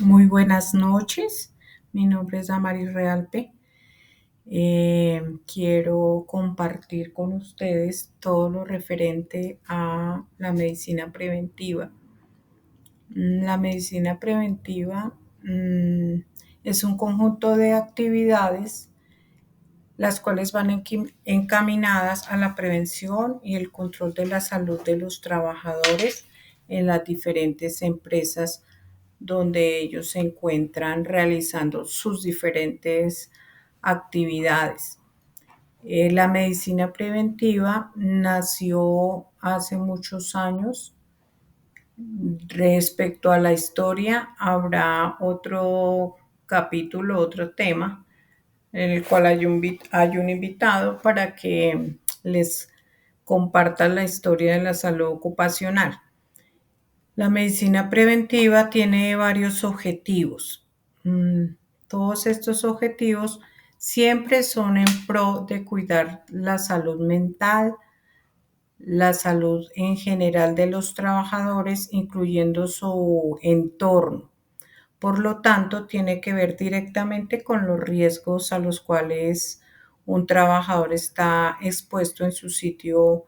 Muy buenas noches, mi nombre es Amaris Realpe. Quiero compartir con ustedes todo lo referente a la medicina preventiva. La medicina preventiva es un conjunto de actividades las cuales van encaminadas a la prevención y el control de la salud de los trabajadores en las diferentes empresas donde ellos se encuentran realizando sus diferentes actividades. La medicina preventiva nació hace muchos años. Respecto a la historia, habrá otro capítulo, otro tema, en el cual hay un invitado para que les comparta la historia de la salud ocupacional. La medicina preventiva tiene varios objetivos. Todos estos objetivos siempre son en pro de cuidar la salud mental, la salud en general de los trabajadores, incluyendo su entorno. Por lo tanto, tiene que ver directamente con los riesgos a los cuales un trabajador está expuesto en su sitio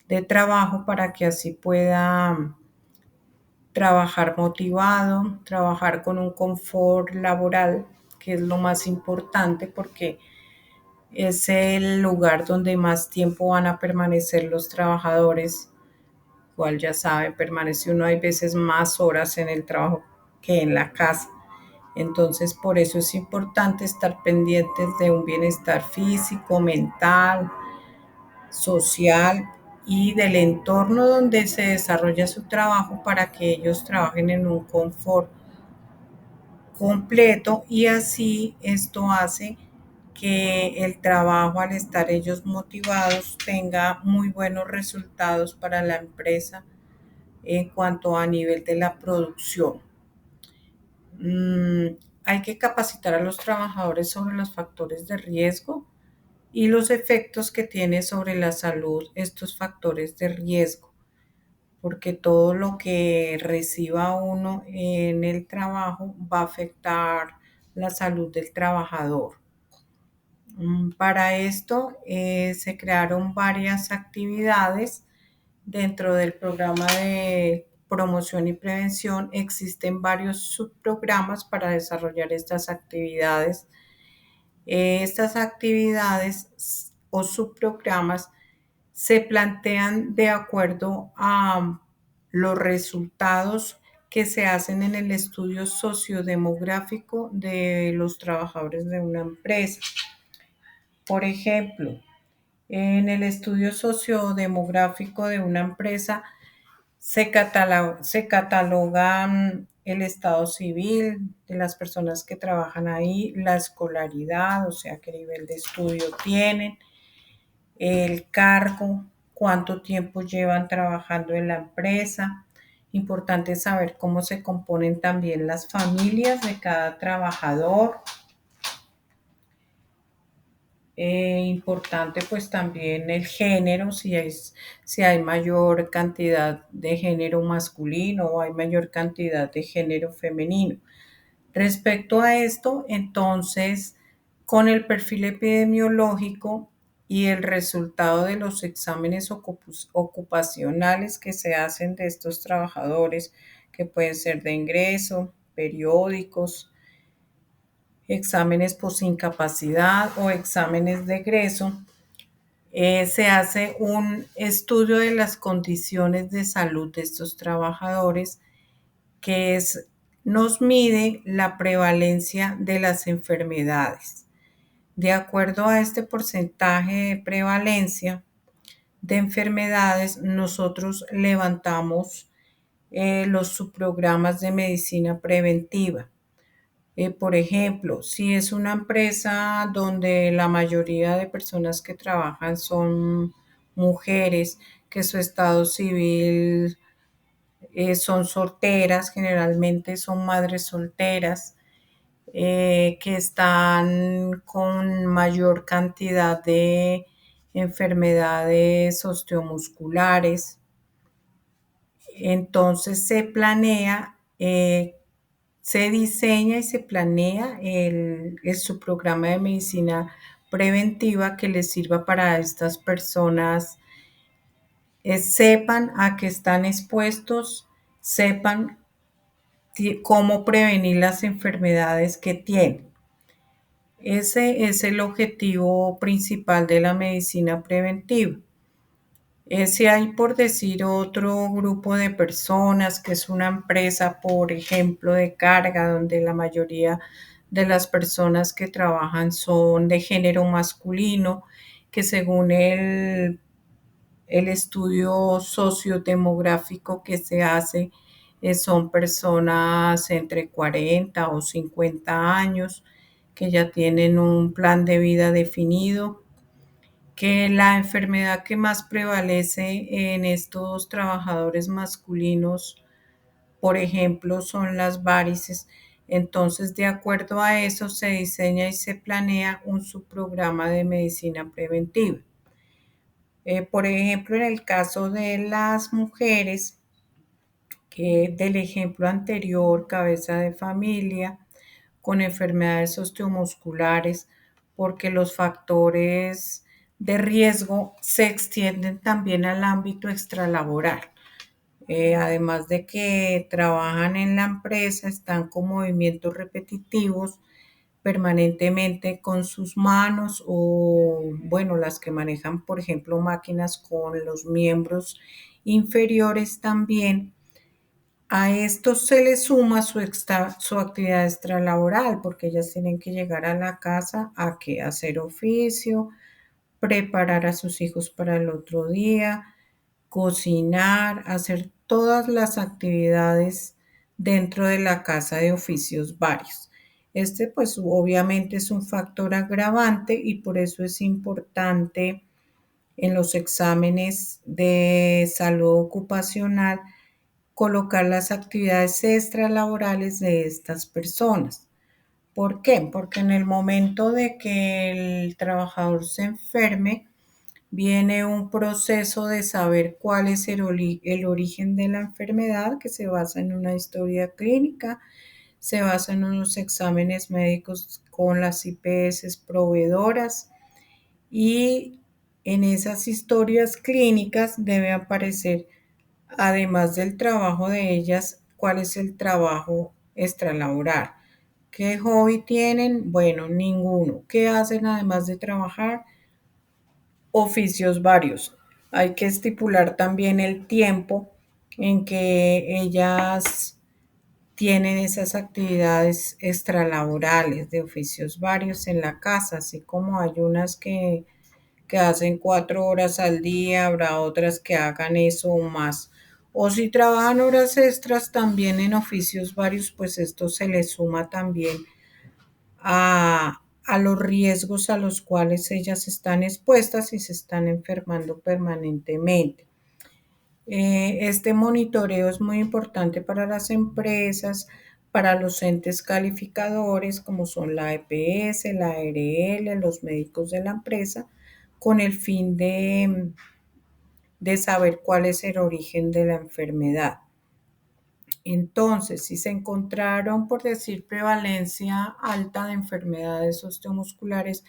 de trabajo para que así pueda trabajar motivado, trabajar con un confort laboral, que es lo más importante porque es el lugar donde más tiempo van a permanecer los trabajadores, cual ya saben, permanece uno hay veces más horas en el trabajo que en la casa. Entonces, por eso es importante estar pendientes de un bienestar físico, mental, social y del entorno donde se desarrolla su trabajo para que ellos trabajen en un confort completo y así esto hace que el trabajo, al estar ellos motivados, tenga muy buenos resultados para la empresa en cuanto a nivel de la producción. Hay que capacitar a los trabajadores sobre los factores de riesgo y los efectos que tiene sobre la salud estos factores de riesgo, porque todo lo que reciba uno en el trabajo va a afectar la salud del trabajador. Para esto se crearon varias actividades dentro del programa de promoción y prevención. Existen varios subprogramas para desarrollar estas actividades. Estas actividades o subprogramas se plantean de acuerdo a los resultados que se hacen en el estudio sociodemográfico de los trabajadores de una empresa. Por ejemplo, en el estudio sociodemográfico de una empresa se catalogan el estado civil de las personas que trabajan ahí, la escolaridad, o sea, qué nivel de estudio tienen, el cargo, cuánto tiempo llevan trabajando en la empresa. Importante saber cómo se componen también las familias de cada trabajador. Importante pues también el género, si hay mayor cantidad de género masculino o hay mayor cantidad de género femenino. Respecto a esto, entonces, con el perfil epidemiológico y el resultado de los exámenes ocupacionales que se hacen de estos trabajadores, que pueden ser de ingreso, periódicos, exámenes post incapacidad o exámenes de egreso, se hace un estudio de las condiciones de salud de estos trabajadores nos mide la prevalencia de las enfermedades. De acuerdo a este porcentaje de prevalencia de enfermedades, nosotros levantamos los subprogramas de medicina preventiva. Por ejemplo, si es una empresa donde la mayoría de personas que trabajan son mujeres, que su estado civil son solteras, generalmente son madres solteras, que están con mayor cantidad de enfermedades osteomusculares. Entonces se planea se diseña y se planea su programa de medicina preventiva que les sirva para estas personas, sepan a qué están expuestos, sepan cómo prevenir las enfermedades que tienen. Ese es el objetivo principal de la medicina preventiva. Si hay, por decir, otro grupo de personas que es una empresa, por ejemplo, de carga, donde la mayoría de las personas que trabajan son de género masculino, que según el estudio sociodemográfico que se hace, son personas entre 40 o 50 años que ya tienen un plan de vida definido, que la enfermedad que más prevalece en estos trabajadores masculinos, por ejemplo, son las varices. Entonces, de acuerdo a eso, se diseña y se planea un subprograma de medicina preventiva. Por ejemplo, en el caso de las mujeres, que del ejemplo anterior, cabeza de familia, con enfermedades osteomusculares, porque los factores de riesgo se extienden también al ámbito extralaboral. Además de que trabajan en la empresa, están con movimientos repetitivos permanentemente con sus manos o, bueno, las que manejan, por ejemplo, máquinas con los miembros inferiores también. A esto se le suma su actividad extralaboral, porque ellas tienen que llegar a la casa a que hacer oficio, preparar a sus hijos para el otro día, cocinar, hacer todas las actividades dentro de la casa de oficios varios. Este pues obviamente es un factor agravante y por eso es importante en los exámenes de salud ocupacional colocar las actividades extralaborales de estas personas. ¿Por qué? Porque en el momento de que el trabajador se enferme, viene un proceso de saber cuál es el origen de la enfermedad, que se basa en una historia clínica, se basa en unos exámenes médicos con las IPS proveedoras y en esas historias clínicas debe aparecer, además del trabajo de ellas, cuál es el trabajo extralaboral. ¿Qué hobby tienen? Bueno, ninguno. ¿Qué hacen además de trabajar? Oficios varios. Hay que estipular también el tiempo en que ellas tienen esas actividades extralaborales de oficios varios en la casa, así como hay unas que hacen 4 horas al día, habrá otras que hagan eso o más. O si trabajan horas extras también en oficios varios, pues esto se les suma también a los riesgos a los cuales ellas están expuestas y se están enfermando permanentemente. Este monitoreo es muy importante para las empresas, para los entes calificadores como son la EPS, la ARL, los médicos de la empresa, con el fin de saber cuál es el origen de la enfermedad. Entonces, si se encontraron, por decir, prevalencia alta de enfermedades osteomusculares,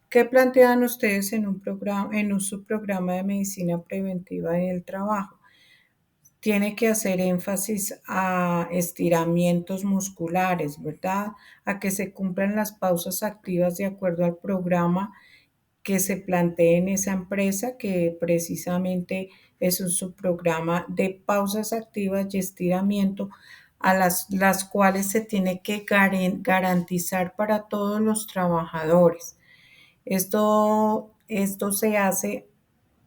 ¿qué plantean ustedes en un subprograma de medicina preventiva en el trabajo? Tiene que hacer énfasis a estiramientos musculares, ¿verdad? A que se cumplan las pausas activas de acuerdo al programa que se plantee en esa empresa, que precisamente es un subprograma de pausas activas y estiramiento, a las cuales se tiene que garantizar para todos los trabajadores. Esto se hace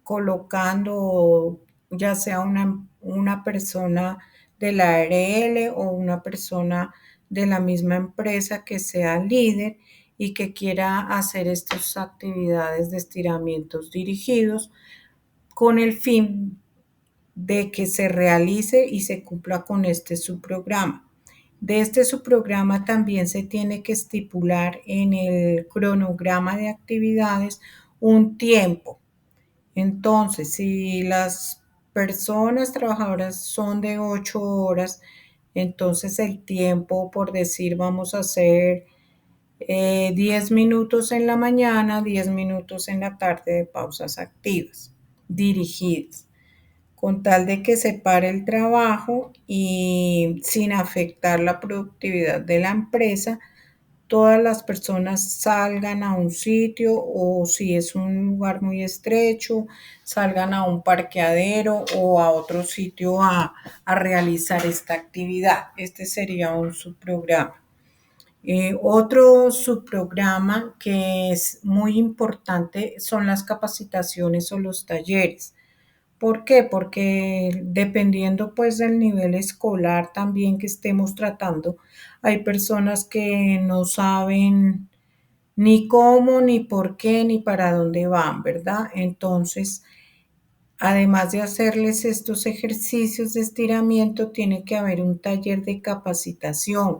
colocando ya sea una persona de la ARL o una persona de la misma empresa que sea líder y que quiera hacer estas actividades de estiramientos dirigidos con el fin de que se realice y se cumpla con este subprograma. De este subprograma también se tiene que estipular en el cronograma de actividades un tiempo. Entonces, si las personas trabajadoras son de 8 horas, Entonces el tiempo, por decir, vamos a hacer 10 minutos en la mañana, 10 minutos en la tarde de pausas activas, dirigidas, con tal de que se pare el trabajo y sin afectar la productividad de la empresa, todas las personas salgan a un sitio o si es un lugar muy estrecho, salgan a un parqueadero o a otro sitio a realizar esta actividad. Este sería un subprograma. Otro subprograma que es muy importante son las capacitaciones o los talleres. ¿Por qué? Porque dependiendo pues del nivel escolar también que estemos tratando, hay personas que no saben ni cómo, ni por qué, ni para dónde van, ¿verdad? Entonces, además de hacerles estos ejercicios de estiramiento, tiene que haber un taller de capacitación,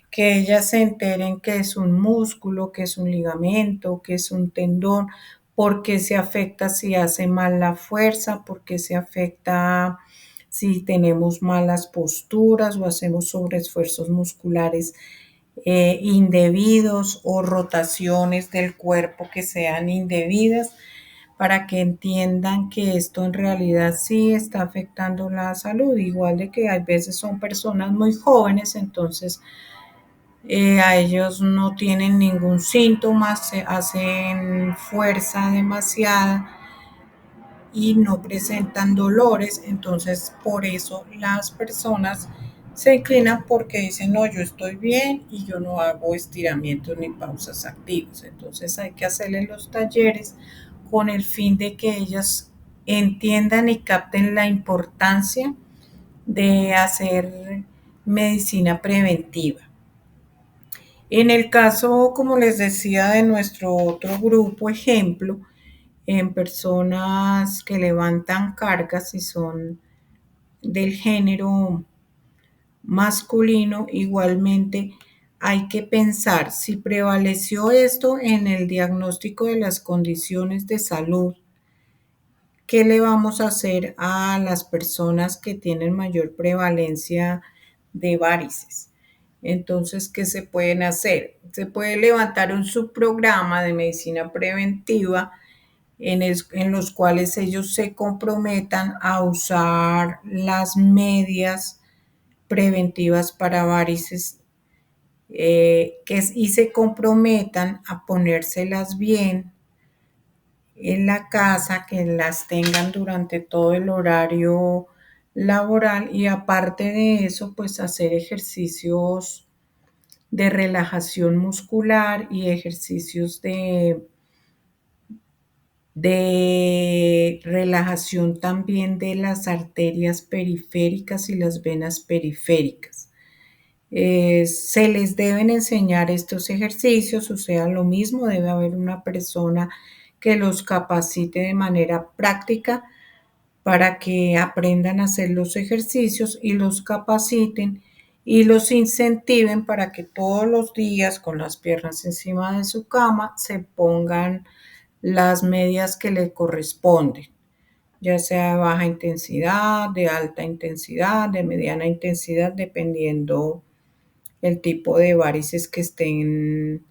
que ellas se enteren qué es un músculo, qué es un ligamento, qué es un tendón, por qué se afecta si hace mal la fuerza, por qué se afecta si tenemos malas posturas o hacemos sobreesfuerzos musculares indebidos o rotaciones del cuerpo que sean indebidas para que entiendan que esto en realidad sí está afectando la salud, igual de que a veces son personas muy jóvenes, entonces a ellos no tienen ningún síntoma, se hacen fuerza demasiada y no presentan dolores, entonces por eso las personas se inclinan porque dicen, no, yo estoy bien y yo no hago estiramientos ni pausas activas. Entonces hay que hacerle los talleres con el fin de que ellas entiendan y capten la importancia de hacer medicina preventiva. En el caso, como les decía, de nuestro otro grupo ejemplo, en personas que levantan cargas y son del género masculino, igualmente hay que pensar si prevaleció esto en el diagnóstico de las condiciones de salud. ¿Qué le vamos a hacer a las personas que tienen mayor prevalencia de varices? Entonces, ¿qué se pueden hacer? Se puede levantar un subprograma de medicina preventiva en los cuales ellos se comprometan a usar las medias preventivas para varices y se comprometan a ponérselas bien en la casa, que las tengan durante todo el horario laboral y aparte de eso, pues hacer ejercicios de relajación muscular y ejercicios de relajación también de las arterias periféricas y las venas periféricas. Se les deben enseñar estos ejercicios, o sea, lo mismo debe haber una persona que los capacite de manera práctica para que aprendan a hacer los ejercicios y los capaciten y los incentiven para que todos los días con las piernas encima de su cama se pongan las medias que le corresponden, ya sea de baja intensidad, de alta intensidad, de mediana intensidad, dependiendo el tipo de varices que estén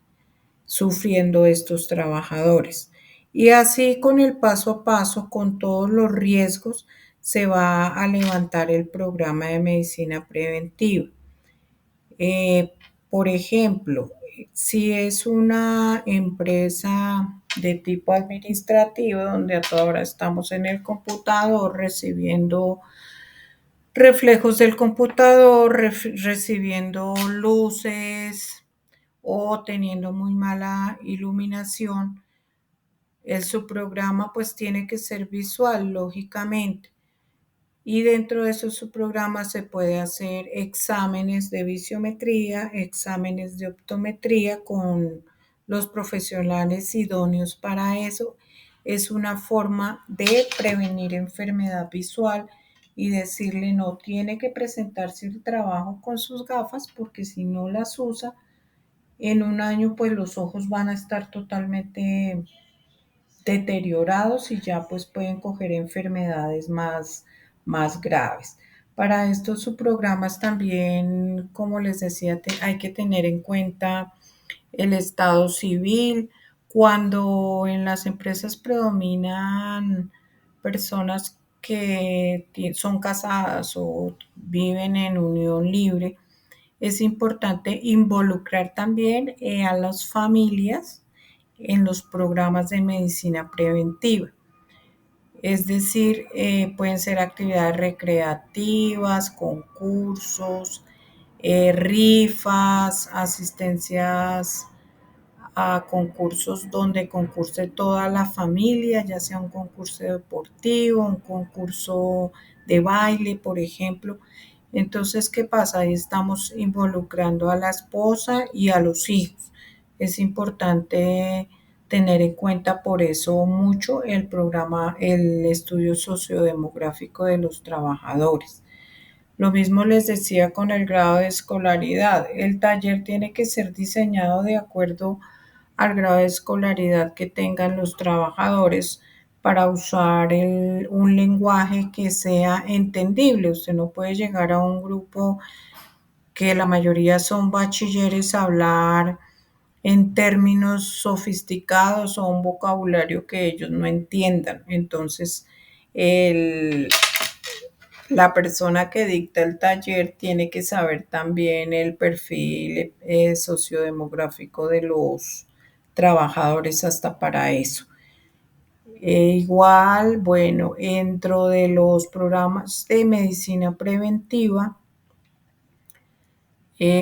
sufriendo estos trabajadores. Y así con el paso a paso, con todos los riesgos, se va a levantar el programa de medicina preventiva. Eh, por ejemplo, si es una empresa de tipo administrativo, donde a toda hora estamos en el computador recibiendo reflejos del computador, recibiendo luces o teniendo muy mala iluminación, el subprograma pues tiene que ser visual, lógicamente. Y dentro de esos subprogramas se puede hacer exámenes de visiometría, exámenes de optometría con los profesionales idóneos para eso. Es una forma de prevenir enfermedad visual y decirle no tiene que presentarse el trabajo con sus gafas porque si no las usa en un año pues los ojos van a estar totalmente deteriorados y ya pues pueden coger enfermedades más graves. Para estos subprogramas también, como les decía, hay que tener en cuenta el estado civil. Cuando en las empresas predominan personas que son casadas o viven en unión libre, es importante involucrar también a las familias en los programas de medicina preventiva. Es decir, pueden ser actividades recreativas, concursos, rifas, asistencias a concursos donde concurse toda la familia, ya sea un concurso deportivo, un concurso de baile, por ejemplo. Entonces, ¿qué pasa? Ahí estamos involucrando a la esposa y a los hijos. Es importante tener en cuenta por eso mucho el programa, el estudio sociodemográfico de los trabajadores. Lo mismo les decía con el grado de escolaridad. El taller tiene que ser diseñado de acuerdo al grado de escolaridad que tengan los trabajadores para usar un lenguaje que sea entendible. Usted no puede llegar a un grupo que la mayoría son bachilleres a hablar en términos sofisticados o un vocabulario que ellos no entiendan. Entonces, el, la persona que dicta el taller tiene que saber también el perfil sociodemográfico de los trabajadores hasta para eso. Igual, bueno, dentro de los programas de medicina preventiva,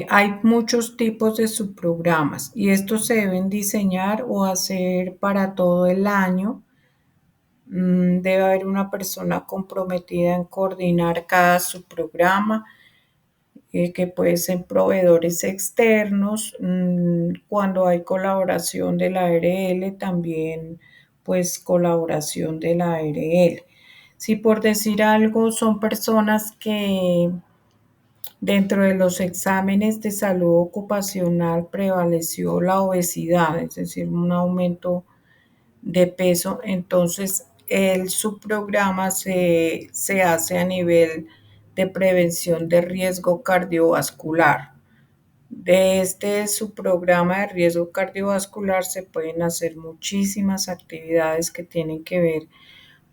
hay muchos tipos de subprogramas y estos se deben diseñar o hacer para todo el año. Debe haber una persona comprometida en coordinar cada subprograma, que pueden ser proveedores externos. Cuando hay colaboración de la ARL, también pues colaboración de la ARL. Si por decir algo son personas que dentro de los exámenes de salud ocupacional prevaleció la obesidad, es decir, un aumento de peso, entonces el subprograma se hace a nivel de prevención de riesgo cardiovascular. De este subprograma de riesgo cardiovascular se pueden hacer muchísimas actividades que tienen que ver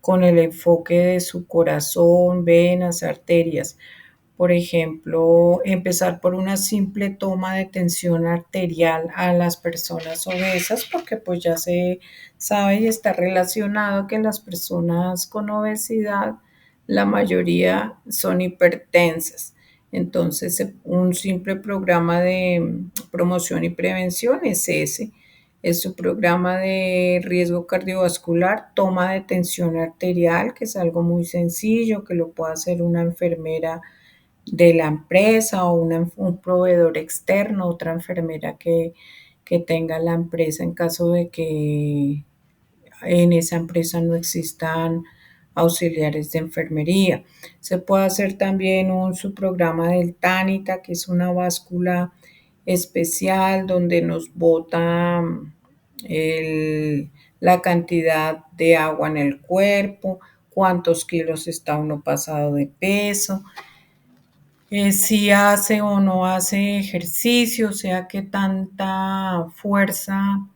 con el enfoque de su corazón, venas, arterias. Por ejemplo, empezar por una simple toma de tensión arterial a las personas obesas, porque pues ya se sabe y está relacionado que las personas con obesidad, la mayoría son hipertensas. Entonces, un simple programa de promoción y prevención es ese. Es su programa de riesgo cardiovascular, toma de tensión arterial, que es algo muy sencillo, que lo puede hacer una enfermera de la empresa o un proveedor externo, otra enfermera que tenga la empresa en caso de que en esa empresa no existan auxiliares de enfermería. Se puede hacer también un subprograma del TANITA, que es una báscula especial donde nos bota la cantidad de agua en el cuerpo, cuántos kilos está uno pasado de peso, si hace o no hace ejercicio, o sea, qué tanta fuerza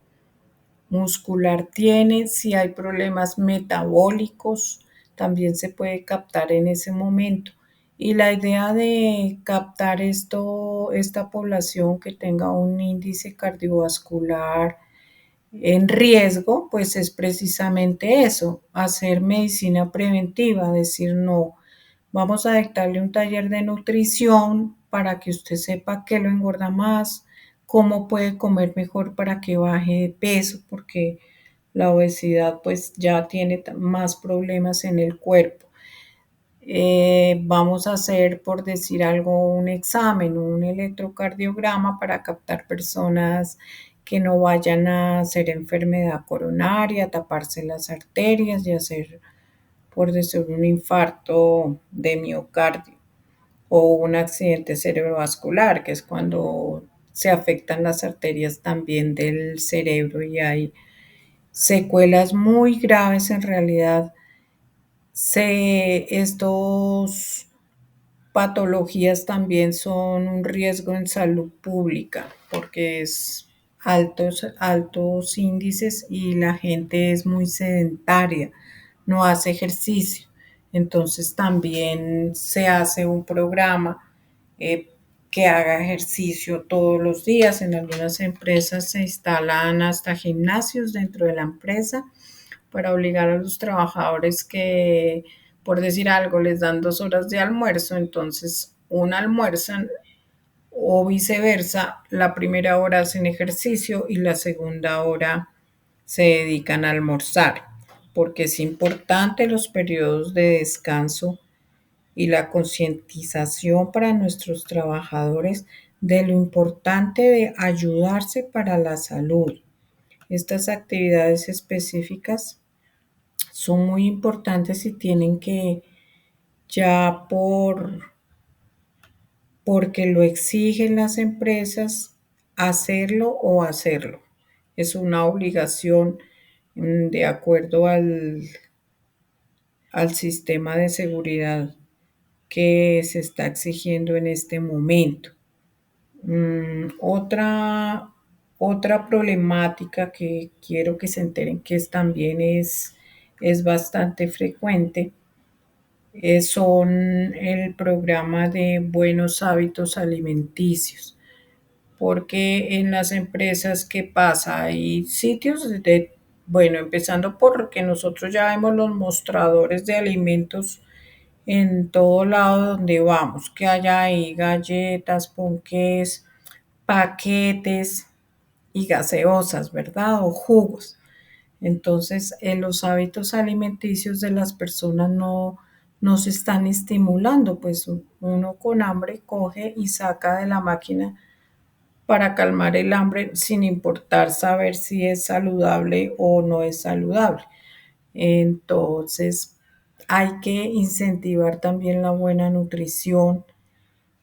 muscular tiene, si hay problemas metabólicos, también se puede captar en ese momento. Y la idea de captar esta población que tenga un índice cardiovascular en riesgo, pues es precisamente eso, hacer medicina preventiva, decir no, vamos a dictarle un taller de nutrición para que usted sepa qué lo engorda más, cómo puede comer mejor para que baje de peso, porque la obesidad pues ya tiene más problemas en el cuerpo. Vamos a hacer, por decir algo, un examen, un electrocardiograma para captar personas que no vayan a hacer enfermedad coronaria, taparse las arterias y hacer, por decir, un infarto de miocardio o un accidente cerebrovascular, que es cuando se afectan las arterias también del cerebro y hay secuelas muy graves en realidad. Estos patologías también son un riesgo en salud pública porque es altos índices y la gente es muy sedentaria, no hace ejercicio. Entonces también se hace un programa eh, que haga ejercicio todos los días. En algunas empresas se instalan hasta gimnasios dentro de la empresa para obligar a los trabajadores que, por decir algo, les dan 2 horas de almuerzo, entonces una almuerzan o viceversa, la primera hora hacen ejercicio y la segunda hora se dedican a almorzar, porque es importante los periodos de descanso y la concientización para nuestros trabajadores de lo importante de ayudarse para la salud. Estas actividades específicas son muy importantes y tienen que ya porque lo exigen las empresas hacerlo o hacerlo. Es una obligación de acuerdo al sistema de seguridad que se está exigiendo en este momento. Otra problemática que quiero que se enteren que también es bastante frecuente son el programa de buenos hábitos alimenticios, porque en las empresas, ¿qué pasa? Hay sitios bueno, empezando porque nosotros ya vemos los mostradores de alimentos en todo lado donde vamos, que haya ahí galletas, ponques, paquetes y gaseosas, ¿verdad? O jugos. Entonces, los hábitos alimenticios de las personas no se están estimulando, pues uno con hambre coge y saca de la máquina para calmar el hambre sin importar saber si es saludable o no es saludable. Entonces, hay que incentivar también la buena nutrición.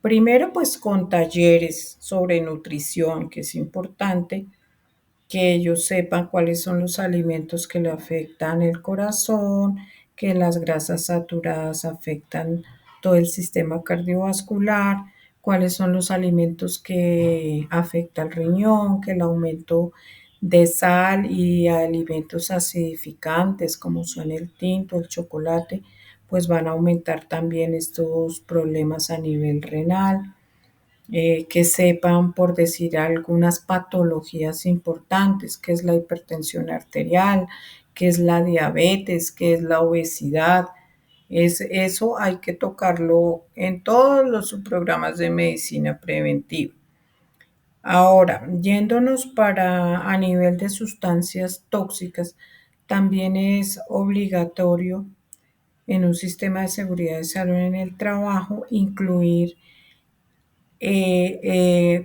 Primero, pues con talleres sobre nutrición, que es importante que ellos sepan cuáles son los alimentos que le afectan el corazón, que las grasas saturadas afectan todo el sistema cardiovascular, cuáles son los alimentos que afectan el riñón, que el aumento de sal y alimentos acidificantes como son el tinto, el chocolate, pues van a aumentar también estos problemas a nivel renal. Que sepan, por decir, algunas patologías importantes, que es la hipertensión arterial, que es la diabetes, que es la obesidad. Eso hay que tocarlo en todos los subprogramas de medicina preventiva. Ahora, yéndonos para a nivel de sustancias tóxicas, también es obligatorio en un sistema de seguridad de salud en el trabajo incluir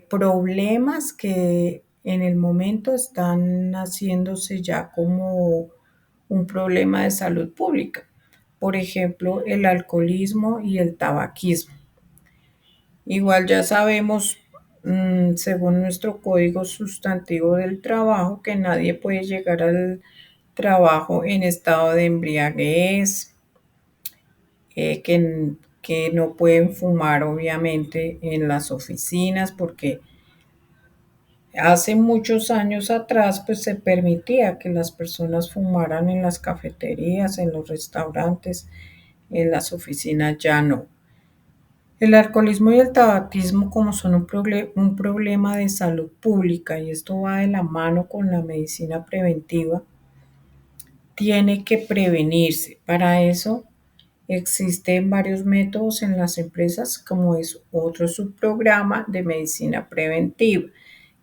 problemas que en el momento están haciéndose ya como un problema de salud pública. Por ejemplo, el alcoholismo y el tabaquismo. Igual ya sabemos, según nuestro código sustantivo del trabajo, que nadie puede llegar al trabajo en estado de embriaguez, que no pueden fumar obviamente en las oficinas porque hace muchos años atrás pues se permitía que las personas fumaran en las cafeterías, en los restaurantes, en las oficinas ya no. El alcoholismo y el tabaquismo como son un problema de salud pública y esto va de la mano con la medicina preventiva, tiene que prevenirse. Para eso existen varios métodos en las empresas, como es otro subprograma de medicina preventiva,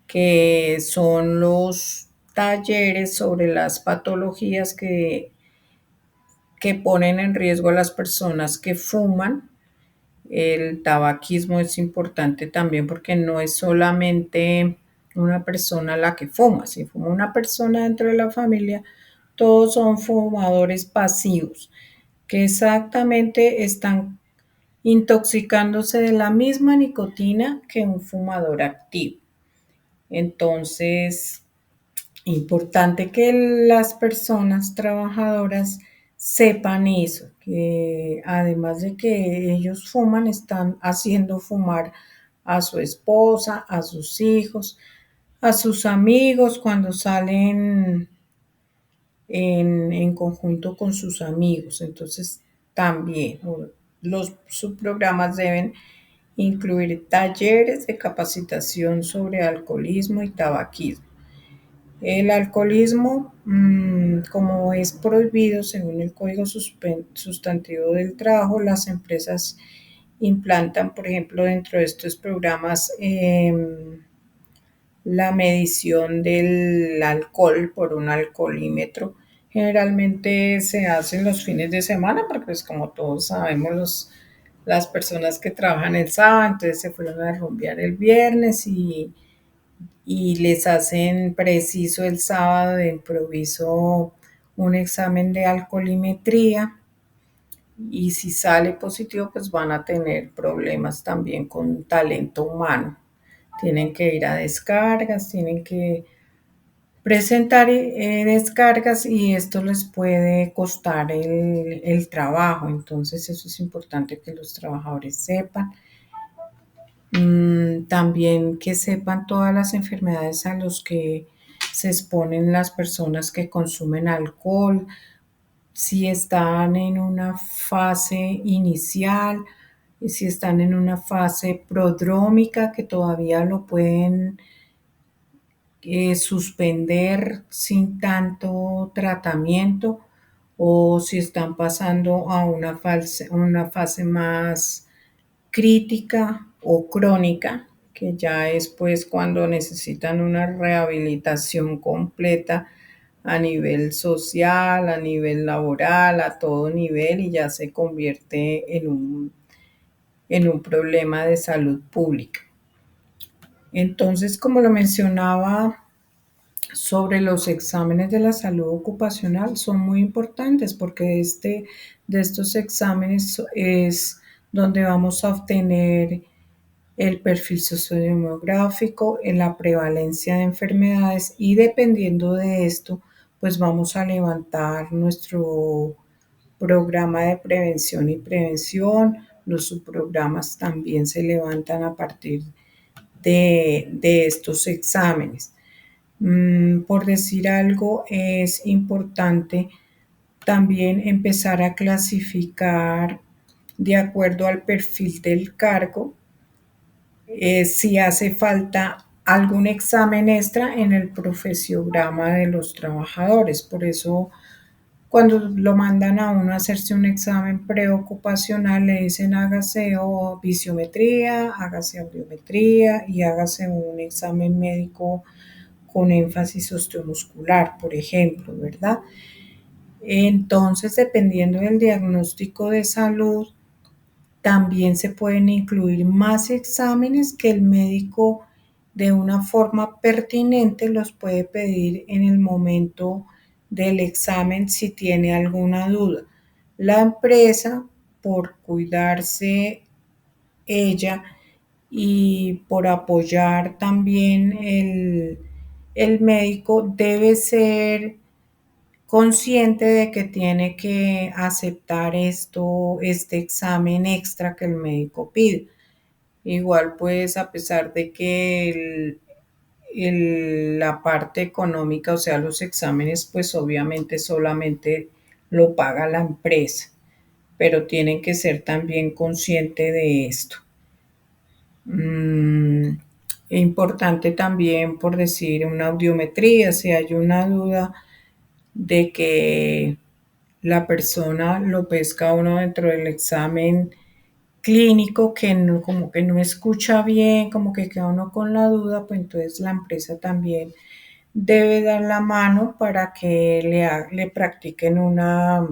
que son los talleres sobre las patologías que ponen en riesgo a las personas que fuman. El tabaquismo es importante también porque no es solamente una persona la que fuma. Si fuma una persona dentro de la familia, todos son fumadores pasivos que exactamente están intoxicándose de la misma nicotina que un fumador activo. Entonces, importante que las personas trabajadoras sepan eso, que además de que ellos fuman, están haciendo fumar a su esposa, a sus hijos, a sus amigos cuando salen en conjunto con sus amigos. Entonces, también los subprogramas deben incluir talleres de capacitación sobre alcoholismo y tabaquismo. El alcoholismo, como es prohibido según el Código Sustantivo del Trabajo, las empresas implantan, por ejemplo, dentro de estos programas la medición del alcohol por un alcoholímetro. Generalmente se hace en los fines de semana porque pues como todos sabemos las personas que trabajan el sábado, entonces se fueron a rumbear el viernes y les hacen preciso el sábado de improviso un examen de alcoholimetría y si sale positivo pues van a tener problemas también con talento humano. Tienen que ir a descargas, tienen que presentar descargas y esto les puede costar el trabajo. Entonces eso es importante que los trabajadores sepan. También que sepan todas las enfermedades a las que se exponen las personas que consumen alcohol, si están en una fase inicial, si están en una fase prodrómica que todavía lo pueden suspender sin tanto tratamiento o si están pasando a una fase más crítica o crónica, que ya es pues cuando necesitan una rehabilitación completa a nivel social, a nivel laboral, a todo nivel y ya se convierte en un problema de salud pública. Entonces, como lo mencionaba sobre los exámenes de la salud ocupacional, son muy importantes porque de estos exámenes es donde vamos a obtener el perfil sociodemográfico, en la prevalencia de enfermedades y dependiendo de esto, pues vamos a levantar nuestro programa de prevención y prevención. Los subprogramas también se levantan a partir de estos exámenes. Por decir algo, es importante también empezar a clasificar de acuerdo al perfil del cargo, si hace falta algún examen extra en el profesiograma de los trabajadores. Por eso, cuando lo mandan a uno a hacerse un examen preocupacional, le dicen hágase o visiometría, hágase audiometría y hágase un examen médico con énfasis osteomuscular, por ejemplo, ¿verdad? Entonces, dependiendo del diagnóstico de salud, también se pueden incluir más exámenes que el médico de una forma pertinente los puede pedir en el momento del examen si tiene alguna duda. La empresa, por cuidarse ella y por apoyar también el médico, debe ser consciente de que tiene que aceptar este examen extra que el médico pide. Igual pues a pesar de que la parte económica, o sea, los exámenes, pues obviamente solamente lo paga la empresa, pero tienen que ser también conscientes de esto. Mm, Importante también, por decir, una audiometría, si hay una duda de que la persona lo pesca uno dentro del examen clínico que no, como que no escucha bien, como que queda uno con la duda, pues entonces la empresa también debe dar la mano para que le practiquen una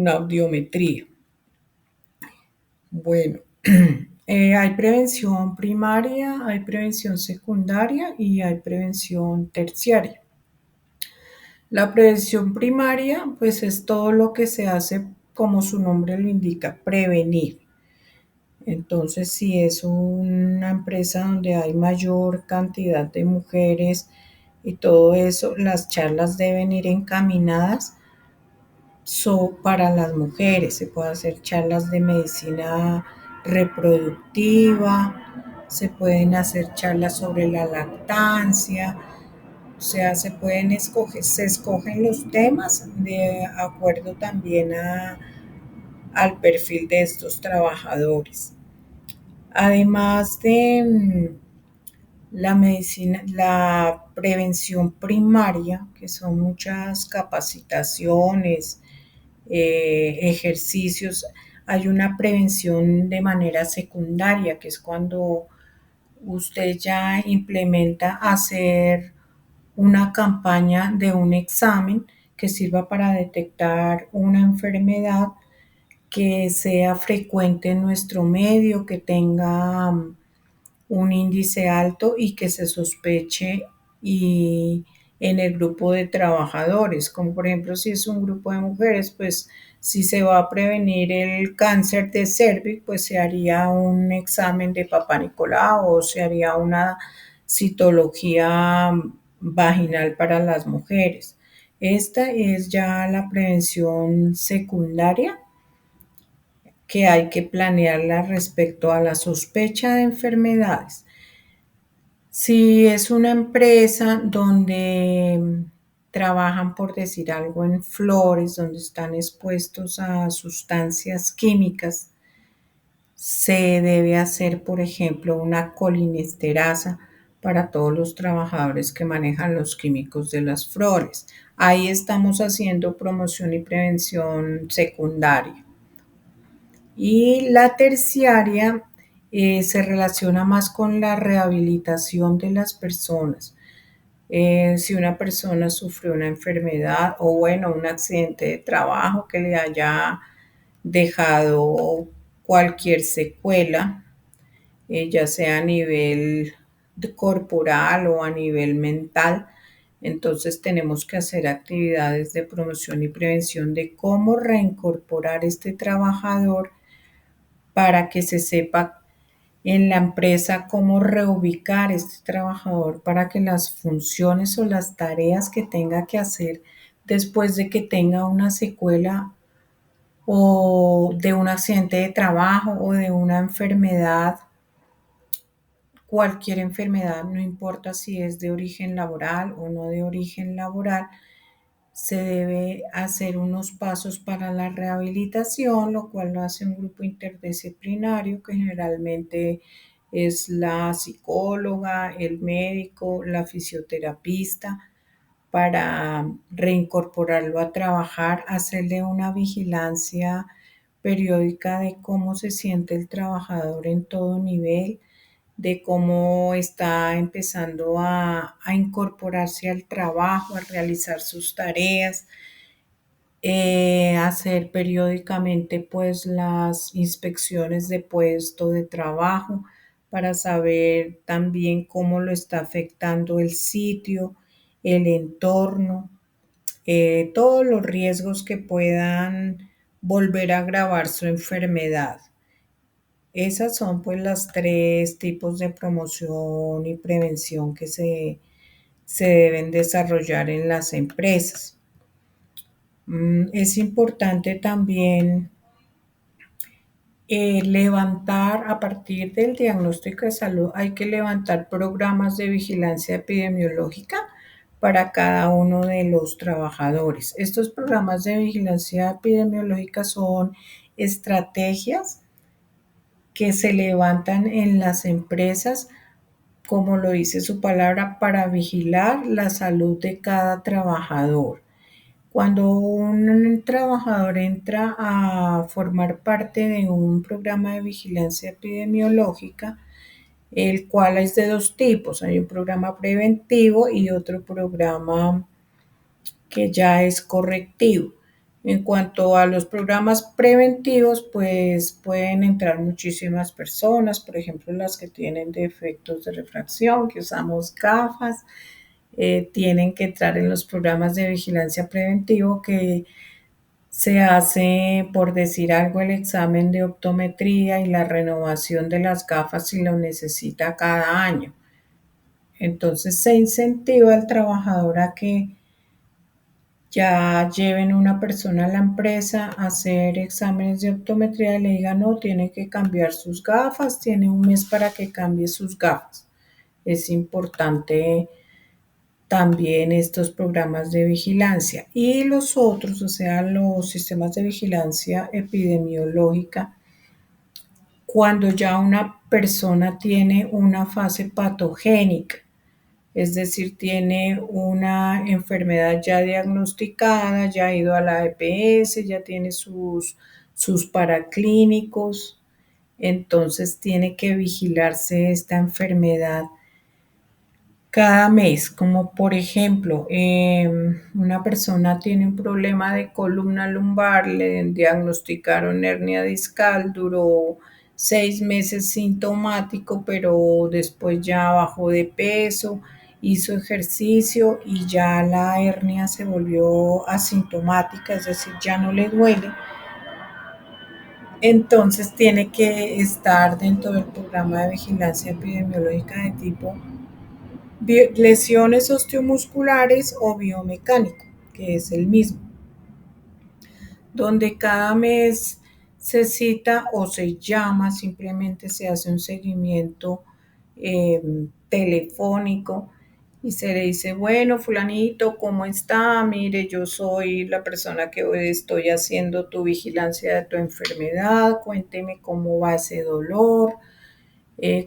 audiometría. Bueno, hay prevención primaria, hay prevención secundaria y hay prevención terciaria. La prevención primaria, pues es todo lo que se hace, como su nombre lo indica, prevenir. Entonces, si es una empresa donde hay mayor cantidad de mujeres y todo eso, las charlas deben ir encaminadas para las mujeres, se puede hacer charlas de medicina reproductiva, se pueden hacer charlas sobre la lactancia, o sea, se escogen los temas de acuerdo también al perfil de estos trabajadores. Además de la medicina, la prevención primaria, que son muchas capacitaciones, ejercicios, hay una prevención de manera secundaria, que es cuando usted ya implementa hacer una campaña de un examen que sirva para detectar una enfermedad que sea frecuente en nuestro medio, que tenga un índice alto y que se sospeche y en el grupo de trabajadores, como por ejemplo si es un grupo de mujeres, pues si se va a prevenir el cáncer de cervix, pues se haría un examen de Papá Nicolau o se haría una citología vaginal para las mujeres. Esta es ya la prevención secundaria que hay que planearla respecto a la sospecha de enfermedades. Si es una empresa donde trabajan, por decir algo, en flores, donde están expuestos a sustancias químicas, se debe hacer, por ejemplo, una colinesterasa para todos los trabajadores que manejan los químicos de las flores. Ahí estamos haciendo promoción y prevención secundaria. Y la terciaria se relaciona más con la rehabilitación de las personas. Si una persona sufrió una enfermedad o bueno, un accidente de trabajo que le haya dejado cualquier secuela, ya sea a nivel corporal o a nivel mental, entonces tenemos que hacer actividades de promoción y prevención de cómo reincorporar este trabajador para que se sepa en la empresa cómo reubicar este trabajador para que las funciones o las tareas que tenga que hacer después de que tenga una secuela o de un accidente de trabajo o de una enfermedad, cualquier enfermedad, no importa si es de origen laboral o no de origen laboral, se debe hacer unos pasos para la rehabilitación, lo cual lo hace un grupo interdisciplinario que generalmente es la psicóloga, el médico, la fisioterapista, para reincorporarlo a trabajar, hacerle una vigilancia periódica de cómo se siente el trabajador en todo nivel, de cómo está empezando a incorporarse al trabajo, a realizar sus tareas, hacer periódicamente pues las inspecciones de puesto de trabajo para saber también cómo lo está afectando el sitio, el entorno, todos los riesgos que puedan volver a agravar su enfermedad. Esas son pues las tres tipos de promoción y prevención que se deben desarrollar en las empresas. Es importante también levantar a partir del diagnóstico de salud, hay que levantar programas de vigilancia epidemiológica para cada uno de los trabajadores. Estos programas de vigilancia epidemiológica son estrategias que se levantan en las empresas, como lo dice su palabra, para vigilar la salud de cada trabajador. Cuando un trabajador entra a formar parte de un programa de vigilancia epidemiológica, el cual es de dos tipos, hay un programa preventivo y otro programa que ya es correctivo. En cuanto a los programas preventivos, pues pueden entrar muchísimas personas, por ejemplo, las que tienen defectos de refracción, que usamos gafas, tienen que entrar en los programas de vigilancia preventivo que se hace, por decir algo, el examen de optometría y la renovación de las gafas si lo necesita cada año. Entonces se incentiva al trabajador a que ya lleven una persona a la empresa a hacer exámenes de optometría y le digan, no, tiene que cambiar sus gafas, tiene un mes para que cambie sus gafas. Es importante también estos programas de vigilancia y los otros, o sea, los sistemas de vigilancia epidemiológica, cuando ya una persona tiene una fase patogénica, es decir, tiene una enfermedad ya diagnosticada, ya ha ido a la EPS, ya tiene sus paraclínicos, entonces tiene que vigilarse esta enfermedad cada mes, como por ejemplo, una persona tiene un problema de columna lumbar, le diagnosticaron hernia discal, duró 6 meses sintomático, pero después ya bajó de peso, hizo ejercicio y ya la hernia se volvió asintomática, es decir, ya no le duele. Entonces tiene que estar dentro del programa de vigilancia epidemiológica de tipo lesiones osteomusculares o biomecánico, que es el mismo, donde cada mes se cita o se llama, simplemente se hace un seguimiento eh, telefónico y se le dice, bueno, fulanito, ¿cómo está? Mire, yo soy la persona que hoy estoy haciendo tu vigilancia de tu enfermedad, cuénteme cómo va ese dolor,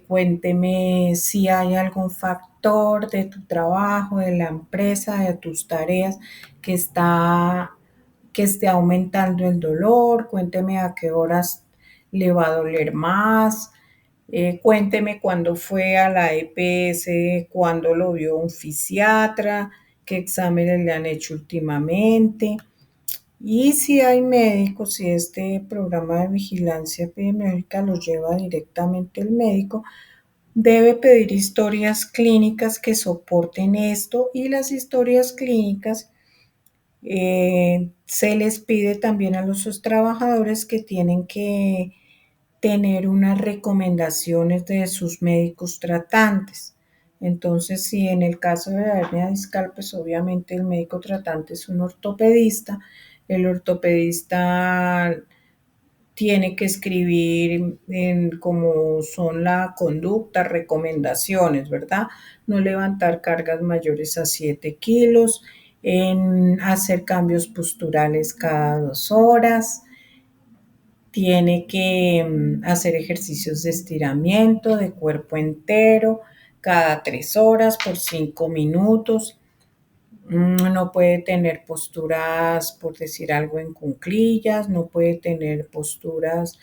cuénteme si hay algún factor de tu trabajo, de la empresa, de tus tareas que que esté aumentando el dolor, cuénteme a qué horas le va a doler más, cuénteme cuándo fue a la EPS, cuándo lo vio un fisiatra, qué exámenes le han hecho últimamente. Y si hay médicos, si este programa de vigilancia epidemiológica lo lleva directamente el médico, debe pedir historias clínicas que soporten esto y las historias clínicas se les pide también a los trabajadores que tienen que tener unas recomendaciones de sus médicos tratantes. Entonces, si en el caso de la hernia discal, pues obviamente el médico tratante es un ortopedista, el ortopedista tiene que escribir en cómo son la conducta, recomendaciones, ¿verdad? No levantar cargas mayores a 7 kilos, en hacer cambios posturales cada 2 horas, tiene que hacer ejercicios de estiramiento de cuerpo entero cada 3 horas por 5 minutos. No puede tener posturas, por decir algo, en cuclillas, no puede tener posturas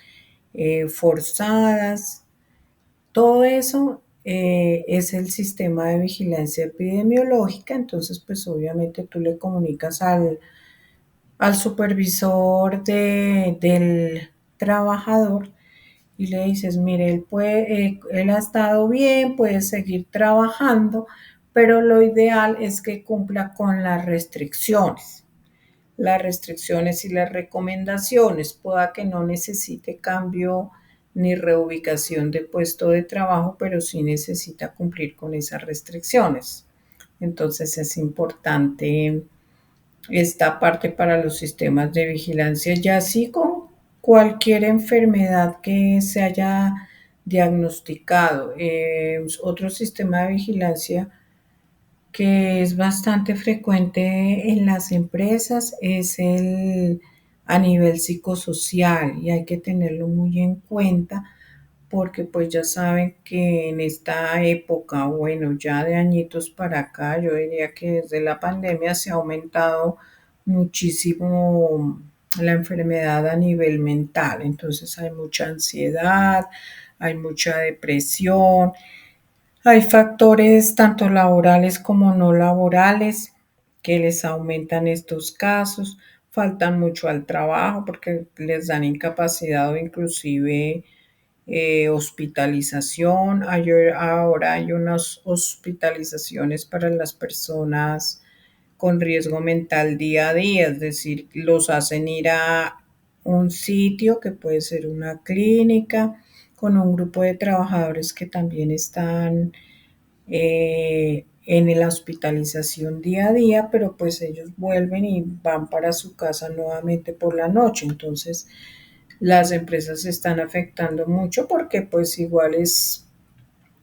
forzadas. Todo eso es el sistema de vigilancia epidemiológica, entonces pues obviamente tú le comunicas al supervisor del trabajador y le dices, mire, él ha estado bien, puede seguir trabajando, pero lo ideal es que cumpla con las restricciones y las recomendaciones, pueda que no necesite cambio ni reubicación de puesto de trabajo, pero sí necesita cumplir con esas restricciones. Entonces es importante esta parte para los sistemas de vigilancia, ya así con cualquier enfermedad que se haya diagnosticado. Otro sistema de vigilancia que es bastante frecuente en las empresas es el a nivel psicosocial y hay que tenerlo muy en cuenta porque pues ya saben que en esta época, bueno, ya de añitos para acá, yo diría que desde la pandemia se ha aumentado muchísimo la enfermedad a nivel mental, entonces hay mucha ansiedad, hay mucha depresión, hay factores tanto laborales como no laborales que les aumentan estos casos, faltan mucho al trabajo porque les dan incapacidad o inclusive hospitalización. Ahora hay unas hospitalizaciones para las personas con riesgo mental día a día, es decir, los hacen ir a un sitio que puede ser una clínica con un grupo de trabajadores que también están en la hospitalización día a día, pero pues ellos vuelven y van para su casa nuevamente por la noche. Entonces, las empresas se están afectando mucho porque pues igual es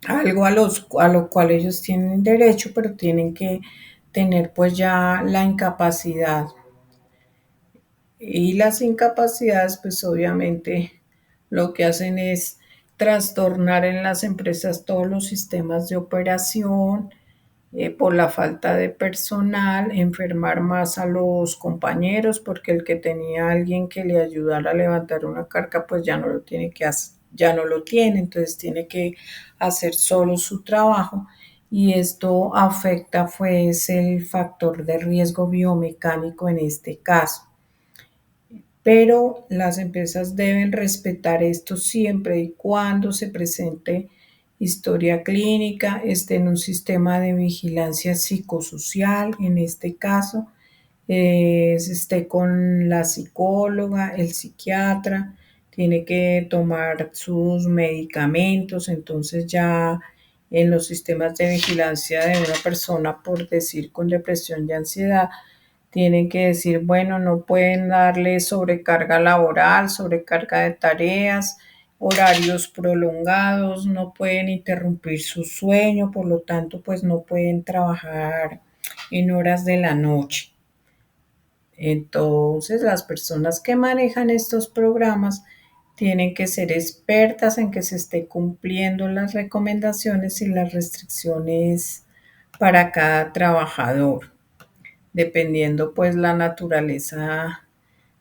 algo a lo cual ellos tienen derecho, pero tienen que tener pues ya la incapacidad. Y las incapacidades pues obviamente lo que hacen es trastornar en las empresas todos los sistemas de operación, por la falta de personal, enfermar más a los compañeros, porque el que tenía a alguien que le ayudara a levantar una carga, pues ya no lo tiene que hacer, ya no lo tiene, entonces tiene que hacer solo su trabajo. Y esto afecta, pues, el factor de riesgo biomecánico en este caso. Pero las empresas deben respetar esto siempre y cuando se presente historia clínica, esté en un sistema de vigilancia psicosocial, en este caso, esté con la psicóloga, el psiquiatra, tiene que tomar sus medicamentos, entonces ya en los sistemas de vigilancia de una persona, por decir, con depresión y ansiedad, tienen que decir, bueno, no pueden darle sobrecarga laboral, sobrecarga de tareas, horarios prolongados, no pueden interrumpir su sueño, por lo tanto, pues no pueden trabajar en horas de la noche. Entonces, las personas que manejan estos programas tienen que ser expertas en que se esté cumpliendo las recomendaciones y las restricciones para cada trabajador, dependiendo pues la naturaleza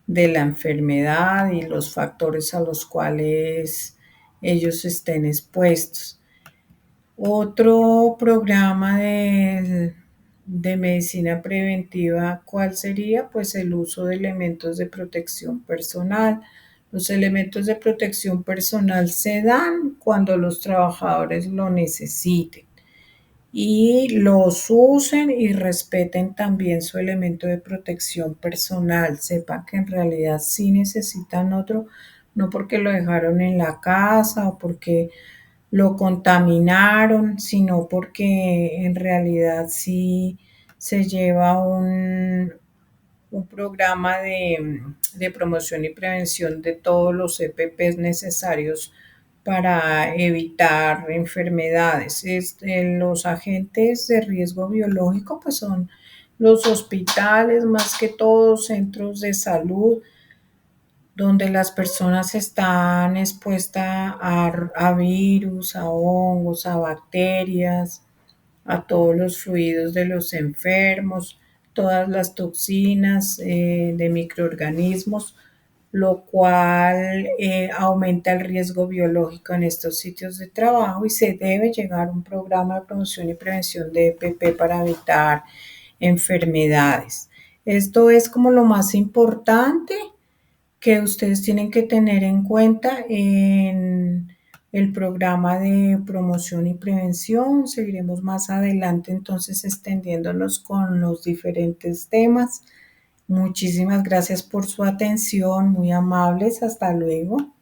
de la enfermedad y los factores a los cuales ellos estén expuestos. Otro programa de medicina preventiva, ¿cuál sería? Pues el uso de elementos de protección personal. Los elementos de protección personal se dan cuando los trabajadores lo necesiten y los usen y respeten también su elemento de protección personal. Sepan que en realidad sí necesitan otro, no porque lo dejaron en la casa o porque lo contaminaron, sino porque en realidad sí se lleva un programa de promoción y prevención de todos los EPPs necesarios para evitar enfermedades. Los agentes de riesgo biológico pues son los hospitales, más que todos centros de salud, donde las personas están expuestas a virus, a hongos, a bacterias, a todos los fluidos de los enfermos, todas las toxinas de microorganismos, lo cual aumenta el riesgo biológico en estos sitios de trabajo y se debe llegar a un programa de promoción y prevención de EPP para evitar enfermedades. Esto es como lo más importante que ustedes tienen que tener en cuenta en el programa de promoción y prevención. Seguiremos más adelante entonces extendiéndonos con los diferentes temas. Muchísimas gracias por su atención, muy amables, hasta luego.